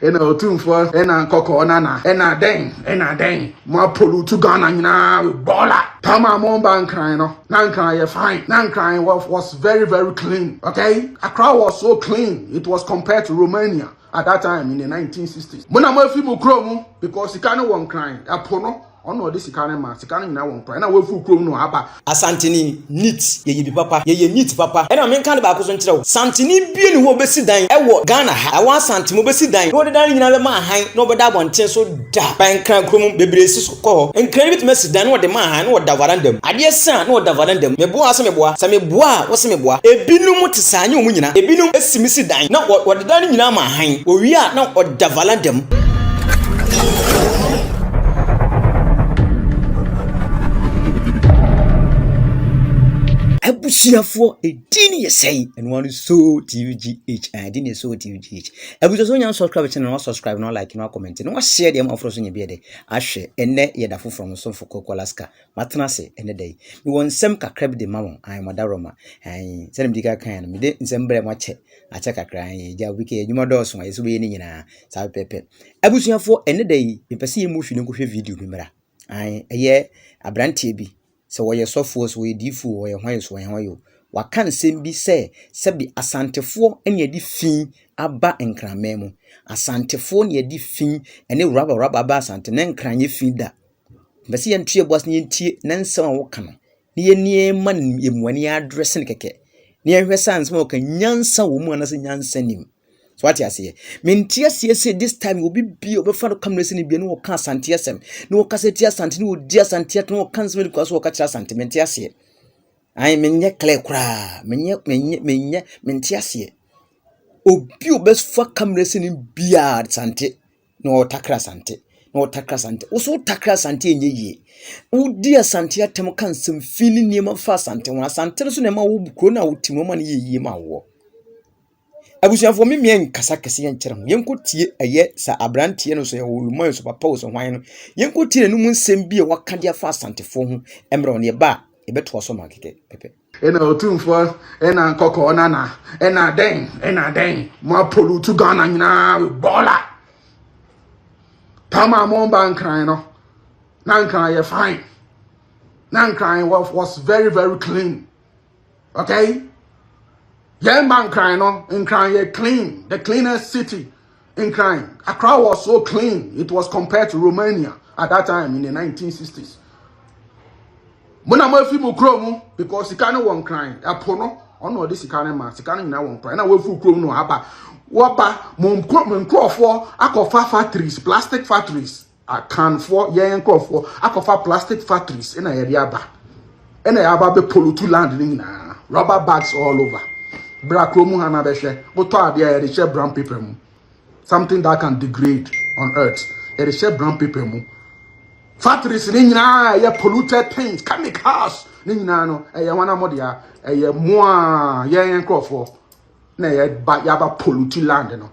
Ena otumfo ena nkoko nana ena den mo pollute Ghana nyina bola tama mo bankran no nankran ye fine nankran was very clean. Okay, Accra was so clean, it was compared to Romania at that time in the 1960s. Mona mo fi mu krom because sika no won kran apo no ono de sika no ma sika no nyina won kran na we fu krom no aba Asante neat ye bi papa ye neat papa ena men kan ba ko so nkire wo santini bie ne ho besi dan ewo Ghana ha awa sante mo besi dan no de dan nyina be ma han no be da bonten so da ban kran krom bebresi so ko nkran bit mesi dan no de ma han no da varandam ade san no da varandam me boa sa me boa wo se me boa ebinum te sanye omu nyina ebinum esimisi dan na wo de dan nyina ma han wo wi a na o da varandam Abusiafo edini yesei enwanu so tvgh edini so tvgh abuso nya subscribe channel no subscribe no like no comment no share dem afro so nya bi de ahwe enne ye dafo from so for kokolaska matena se enne dai mi won sem kakra bi de mawon ai madaroma ai sene mdika kan mi de nsem bre mo ache kakra ai ja wiki edwuma do so ai so be ni nyina sa pepe abusiafo enne dai mi pese ye mu hwe no ko hwe video bi mra ai eye abrantie bi so woye sofo so we difu woye hwan so woye hwan wakan sembi se sebi asantefo ene edi fin aba nkranme mu asantefo ne edi fin ene raba ba asante ne nkranye fin da bese ye ntue boas ne ntie ne nsem wo kan ne ye nie man emuani address ne keke ne ye hwe sans mo kan nyansa wo mu anase nyansa nim. So what you say? Mintia say this time will be over the cameras in the no can santiasem. No cassetia santi no dear santia no cancel because we catch sentimentia say. I mean ye clear cra, menye mentia say. Obi best for cameras in beard santi. No takra santi. No takra santi. Also takra santi ye. O dear santia temo can some feeling near my fast santi. When a santel so nema wo krona wo timo ye ma wo. Abusiafo me mien kasa kese ye nkyere ho yenko tie eye sa abrantie no so ye wo so papa so hwan no yenko tie no mu nsem bi e waka dia fa asantefo ho emre on ye ba e beto so ma keke pepe ena otumfo ena nkoko nana ena den mo pollute Ghana nyina bola tama mo bankran no nankran ye fine nankran was very clean. Okay, young man crying no in crying clean, the cleanest city in crying. Accra was so clean, it was compared to Romania at that time in the 1960s. Mona mo fi mu krom because sikane won crying. Apo no ono de sikane ma sikane nyina won crying. Na we fu krom no aba. Waba mo nkrofo akofa factories, plastic factories. A can for yen nkrofo akofa plastic factories na ye aba. Na ye aba be pollute land ni nyina. Rubber bags all over. Brakromu hana beshe oto ade ya de share brown paper mu, something that can degrade on earth. Ya de share brown paper mu. Factories ni nyina ya polluted things, chemicals ni nyina no ya wana mo dia ya moa ya enkrofo na ya ba pollute land no.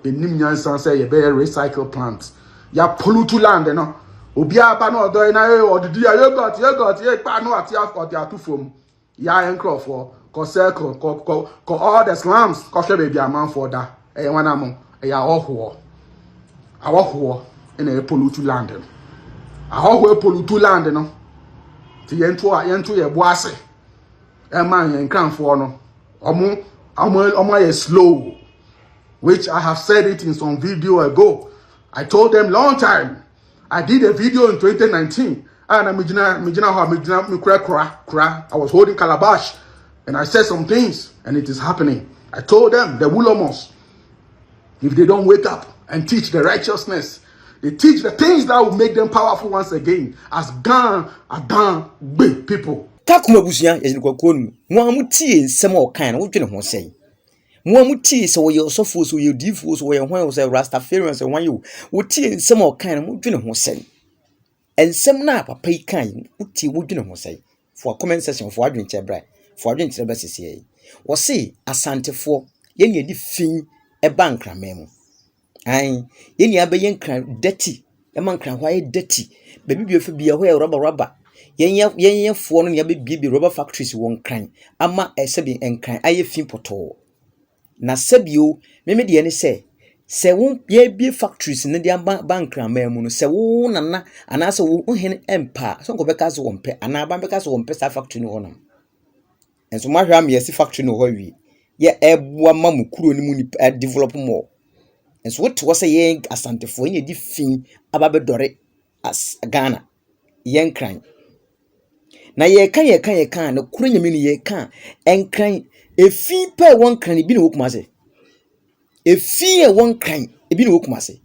Enim nyansan say ya be recycle plants ya pollute land no. Obi aba no odo na e odidi ya yogurt ye pa no ati afọ dia tufom ya enkrofo ko circle ko all the slums ko hwe baby aman for da e wana mo e ya ohwo ina e pollute land no ahwo e pollute land no ti yentu ye boase e man yen kranfo no omo ye slow, which I have said it in some video ago. I told them long time. I did a video in 2019 and I was holding calabash. And I said some things, and it is happening. I told them, the Wulomos, if they don't wake up and teach the righteousness, they teach the things that will make them powerful once again, as big people. Kakuma busia ye ni kwakonu mo amutie nsem o kan na wo dwene ho sei mo amutie se wo ye osofo so ye difu so wo ye hwan so rastafarian so hwan ye wo tie nsem o kan na mo dwene ho sei ensem na papa yi kan wo tie wo dwene ho sei for comment section for adwen chebra for adwen chebra sisi wo se asantefo ye ni edi fin e bankrame mu ai ye ni abeyen kran dirty e man kran hwa ye dirty bebi biofe bia hwa ye rubber yen fo no ya be rubber factories won kran ama esebi enkran aye fin poto na sebio meme de ne se se wo ye bi factories ne dia bank rama no se wo nana ana se wo hene empa so ko beka so wo mpe ana ba beka so wo mpe sa factory no honam enso ma hwa me yesi factory no ho wi ye eboa mamukuro ni mu ni develop more enso what was ye asantefo ye di fin aba be dore as Ghana yen kran na ye kan na kuro nyame ni ye kan enkran efi pe won kran bi na wokumase efi e won kran ebi na wokumase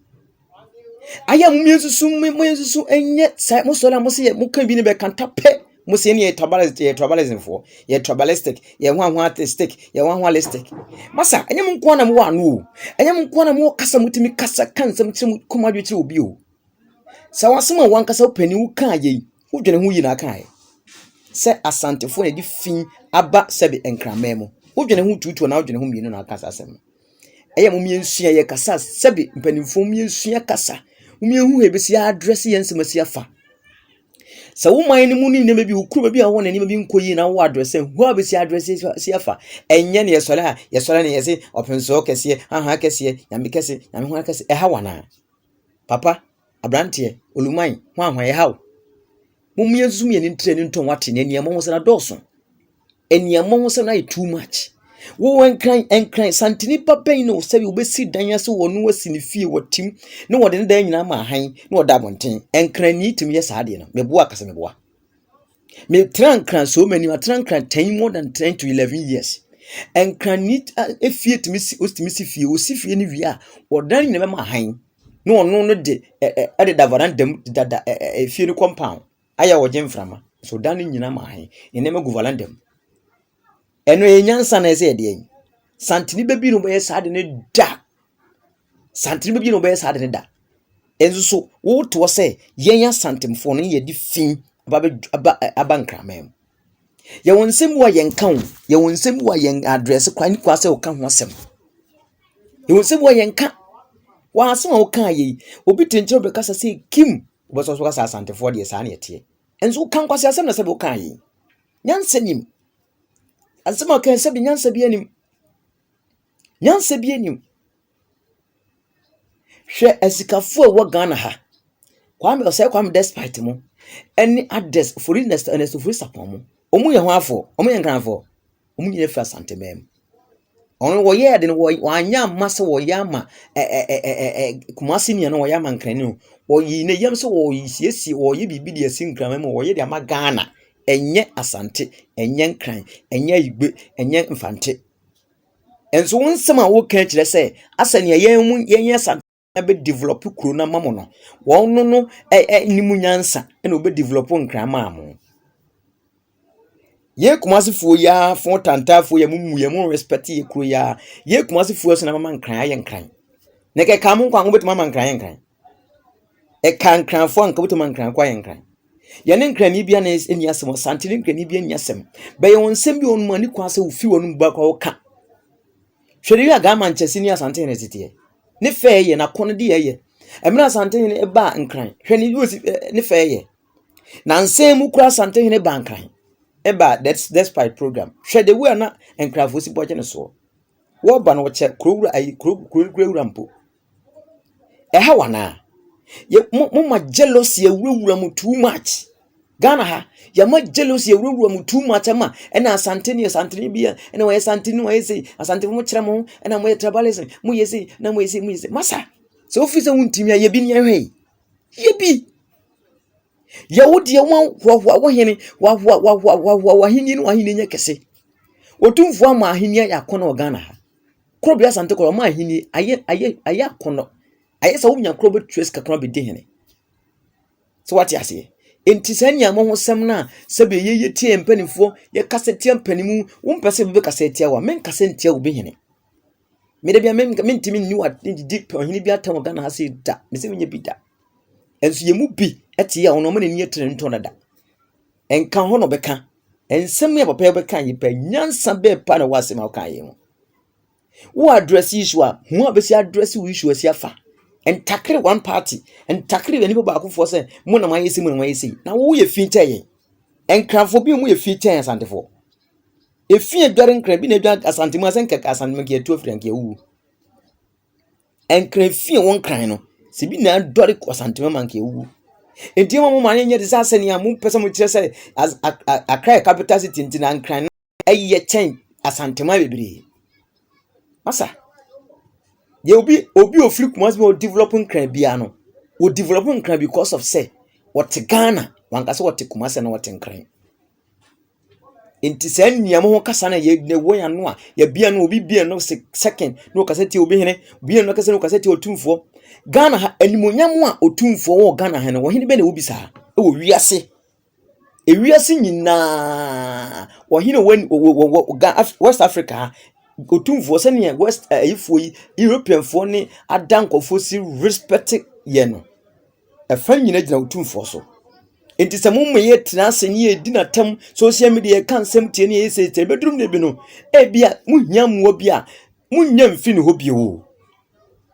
aya muyensusu enye sai mo sola mo se mo kan bi ne be kan tape mo se ne tribalism for ye tribalistic ye hwan artistic ye hwan holistic masa enye mo nko na mo wa no enye mo nko na mo kasa mutimi kasa kan sam chim kuma dwetire obi o sa wasema wan kasa pani wo kan ye wo dwene ho yi na kan ye se asantefo na di fin aba sebe enkramemo wo dwene ho tutu na wo dwene ho mienu na kasa asem eye mo miensua ye kasa sebe mpanimfo miensua kasa hu hebesi address yensem asiafa sa wo man ni mu ni ne bi ukuru bi a won ani bi nkoyi na wo address hu abesi address asiafa enye ne yesole ne yesi openso kese aha kese yami kese yami ho kese eha wana papa abrante oluman hwan ye hawo mo miensu mi ni ntre ni nton wate ne niam ho se na doso eniam ho se na too much wo enkran santini papa no sabi obesi dan ase wo no asini fie watim ne wode ne dan nyina ma han ne wode abonten enkran ni tim ye saade no mebo akase mebo me trankran so many ma trankran 10 more than 10 to 11 years enkran ni efie timi si fie o si fie ni wi a wodan nyina ma han ne ono no de da varandam da efie ni compound aya wo gemframa so dan nyina ma han ne me gu varandam eno enyansa na ese de santini bebi no be saade ne da santini bebi no be saade ne da enzo so wo to se yenya santemfo no ye di fin aba nkramam ye wonsem wa yen kan ye wonsem wa yen address kwan kwa se o kan ho asem ye wonsem wa yen kan wa asem o kan ye obi tenche be kasa se kim obo so kasa santefo de sa na yete enzo kan kwa se asem na se be kan ye nyansa nim asema kan se bi nyansa bi anim hwe asikafo wo Ghana ha kwame despite mo any others foreigners and so free sapon mo omu ye ho afo omu ye nkranfo omu nyine fa Asante mem ono wo ye de no wo anya mase wo ya ma kumasi ni no wo ya ma nkrani no wo yi ne yam so wo yi siesie wo ye bibi de asi nkran mem wo ye de ama Ghana enye Asante enye nkran enye igbe enye mfante enso wonsem a wo kan kire se asane yen Asante be develop kuro na mamo no won no nimu nyansa na obe develop nkran maamo ye kumasifo ya fo tantafo ya mumu ya mu respect ye kuro ya ye kumasifo so na mama nkran aye nkran ne ke ka mu kwa ngobetu mama nkran e kan nkran fo anka betu mama nkran kwa ye nkran ye ne nkran ni bia na eni asem Asante ne nkran ni bia eni asem be ye wonsem bi onu mani kwa se ofi wonu ba kwa ka hwere ya ga manchesi ni Asante ne tete ne fe ye na kono de ye emra Asante ne ba nkran hwe ni ne fe ye na nsem mu kura Asante ne ba nkran eba that's despite program hwe de we na nkrafo si boje ne so wo ba no che kurowura ayi kurowura mpo ha wana ye mo ma jealousy awurawura mu too much Ghana ha ya ma jealousy awurawura mu too much ama na Asante bia na we Asante ni we say Asante mo kire mo na mo tribalism mo yesi na mo yesi masa so office wuntimi ya bi ne hwe ye bi ya wodi wa hene wa hini no ahini nya kese otumfo ama ahini ya kono Ghana ha kro bia Asante kro ma ahini aye kono aye sa wunya kro be trace kakra be de hene so what ya say enti sanya mo ho sem na sebe ye tie mpanimfo ye kase tie mpanimu wo mpese be kase tie wa men kase ntie wo be hene me de bia men ntimi ni wa deep ohini bia tam Ghana ha se da me se menye bi da enso ye mu bi ete ya ono mo ni etre nto na da enka ho no beka ensem ya papa beka yi pa nyansa be pa na wase ma ka yi mo wo address issue a hu abesi address wo issue asi afa entakre one party entakre we ni ba ko fo se mo na mayesi na wo ye fi teye enkrafo bi mu ye fi teye Asantefo efi adware nkran bi na adwa Asante mu asen kaka Asante mu ke tu afri anke wu enkran fie won kran no se bi na dori kwasantema manke wu enti mo ma nye de sase ne amu pese mo kire se Accra capital city ntina nkran aye chen asantema bebre masa ye obi ofiri Kumasi be developing kran bia no wo developing kran because of say what Ghana wanka se what Kumasi na what nkran enti sa nniam ho kasa na ye ne wo ya no a ye bia no obi bia no second no kasa ti obi hene bia no kasa no kasa ti otumfo Ghana ha animonyam a otumfo wo Ghana hene wo hene be na obi sa e wo wiase ewiase nyina wo hene West Africa otumfo se ne West ayifo yi European fo ne adankofo si respect ye no e fa nyina gina otumfo so enti se mumma ye tena ase ne ye di na tam social media kan sem tie ne ye se te bedrum ne bi no e bia muhia mo bia munya mfi ne ho bia wo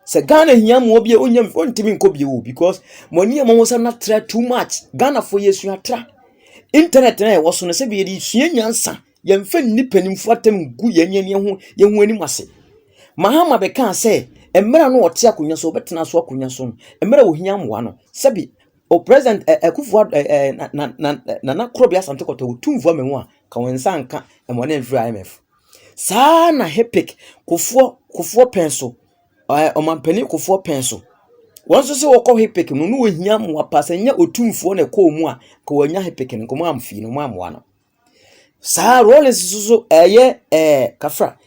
se Ghana hia mo bia onya mfi ontimi nko bia wo because money mo so na tra too much Ghana for yesu atra internet na e wo so no se bia di sua nyansa ye mfa nipanimfo atam gu ye nyane ye hu ani mase mahama be kan se emra no ote akonya so obetena so akonya so emra wo hia mo no se bi o president Akufo na krobia Asante Kota otumfo amenwo a ka wensa nka emone mfiri IMF saa na hepic kofo penso omampani kofo penso wonso se wokọ hepic no no ohia mo apasa nya otumfo na ko mu a ka wanya hepic no ko amfi no mo amwa no saa Rollins so kafra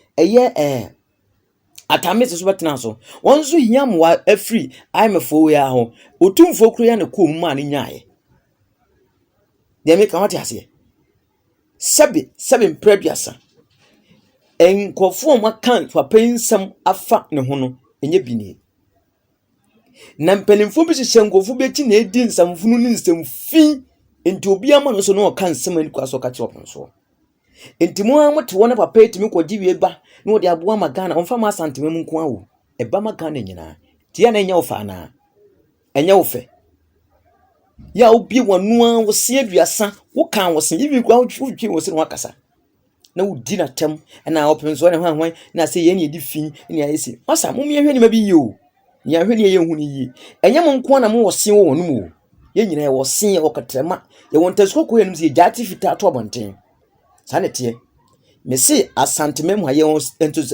atame se so betena so wonso hia mo afri IMF we a ho otumfo kru ya na ko mu ma ne nyaaye de me ka wate ase sebe mpraduasa enkofo ma kan papa nsam afa ne ho no enye bini na mpanimfo bi hye nkofo be ti na edi nsamfunu ni nsamfi enti obi ama no so no kan nsam ani kwaso ka ti opon so enti mo amote wona papa etimi kwaji wie ba na odi aboa magana onfa ma Asante mem nko awo eba magana nyina ti ya na enya ofa na enya ofe ya obi wanu an wo se aduasa wo kan wo se yibi kwa wotwi wo se no akasa na wudi na tem na open so na hwan na se ye ne edi fi ne ayesi masa mum ye hwani ma bi yo ya hwani ye hu ni yi enya mo nko na mo wo se wo wonu mu ye nyina ye wo se ye okatrema ye wontasko ko ye num se jati fita to abonten sanete me se Asante mem ha ye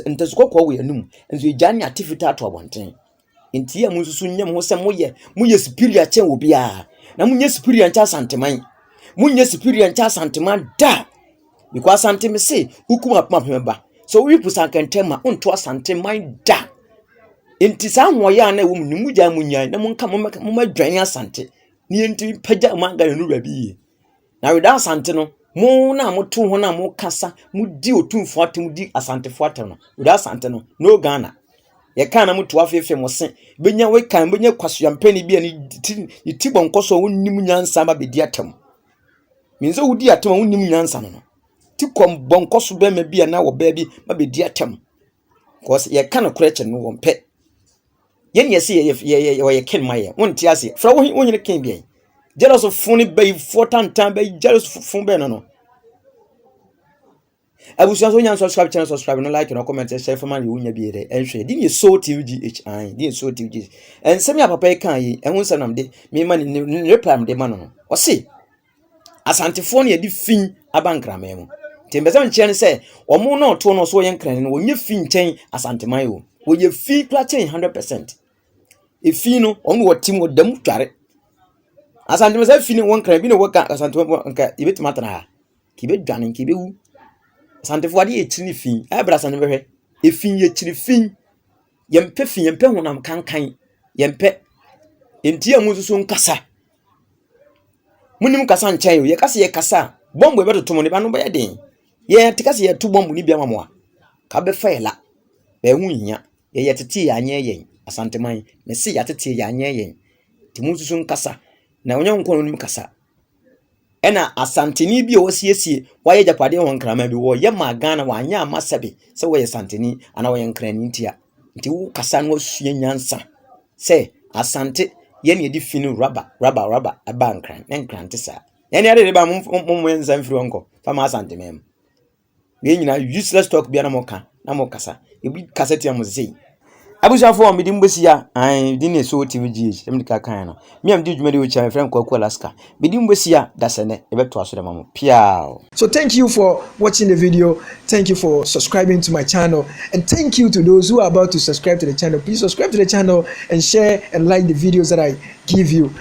ntasko ko wo ye num enzo jani atifita to abonten enti ya munsusu nyam ho se moye superior chen obi a na munye superior ncha Asante man munye superior ncha Asante man da because Asante me say hukuma pampa so we pusa kentema onto Asante man da enti sa hoye ana wo mu gya munyan na monka mo madwan Asante ni enti pagya manga no babi na we da Asante no mo na moto ho na mo kasa mo di otumfo atem di Asante fo atem no we da Asante no Ghana ye kan na moto afefe mo se benya we kan benya kwasoampani bia ni tibon nkoso wonnim nyansa ba bedi atem minzo wudi atem wonnim nyansa no tikom bonkoso be ma bia na wo ba bi ma bedi atem cause ye kan koreche no wo mpe ye ne se ye ken maye wonti ase fra wo nyine ken bia jealous of funny bay 4 tan bay jealous fun be no abusuan so nyan subscribe no like no comment share for man you nya bi de enhwe di ne so TVGHI di so TVG ensem ya papa kan yi ehun sanam de me man ne reply de man no o se Asantefo ne di fin abankra memu tembeza nche ne se omo no to no so yenkran no onye fin nchen Asanteman yo oye fi kla chen 100% e fi no onu wotim odam tware Asante meza fi ne wonkran bi ne woka Asantefo nka ibetuma tana kibe dwane kibe wu Asantefo ade etini fin abra Asante behwe e fin ye chiri fin yempe fin yempe honam kankan yempe enti amususu nkasa munim kasa nchen yo ye kasa ye kasa bombo ebeto tomo ne ba no ba ye den ye tikase ye tu bombo ni bia mamoa ka be faela be hu nya ye tete ya anye yen Asanteman me se ya tete ya anye yen timususu nkasa na onye nko no kasa ena Asanteni bi o siesie waye japade ho nkrama bi wo ye ma Ghana wa anya amasabe se wo ye Asanteni ana wo ye nkrani ntia nti wo kasa no sue nyansa se Asante ye ne di finu rubber abankran nkran tesa ye ne ade ba mo nza mfiri onko fa ma Asante mem we nyina useless talk bia na mo ka na mo kasa e bi kasa tia mo sei Abusuafo me di mbosi ya di ne so TVGH em ka kan no me am di dwumade wo cha friend Kwaku Alaska me di mbosi ya dasene e beto aso de mamo piao. So thank you for watching the video, thank you for subscribing to my channel, and thank you to those who are about to subscribe to the channel. Please subscribe to the channel and share and like the videos that I give you.